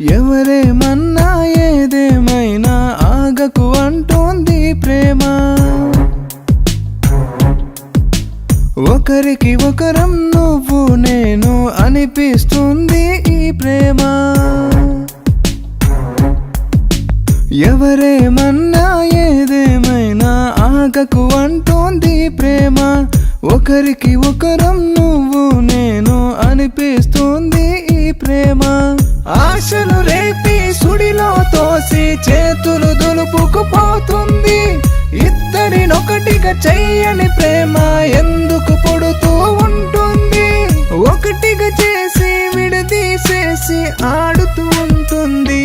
ఎవరేమన్నా ఏదేమైనా ఆగకు అంటోంది ప్రేమ. ఒకరికి ఒకరం నువ్వు నేను అనిపిస్తుంది ఈ ప్రేమ. ఎవరేమన్నా ఏదేమైనా ఆగకు అంటోంది ప్రేమ. ఒకరికి ఒకరం నువ్వు నేను అనిపిస్తుంది ఈ ప్రేమ. ఆశలు రేపి సుడిలో తోసి చేతులు దులుపుకుపోతుంది. ఇద్దరినొకటిగా చెయ్యని ప్రేమ ఎందుకు పుడుతూ ఉంటుంది. ఒకటిగా చేసి విడదీసేసి ఆడుతూ ఉంటుంది.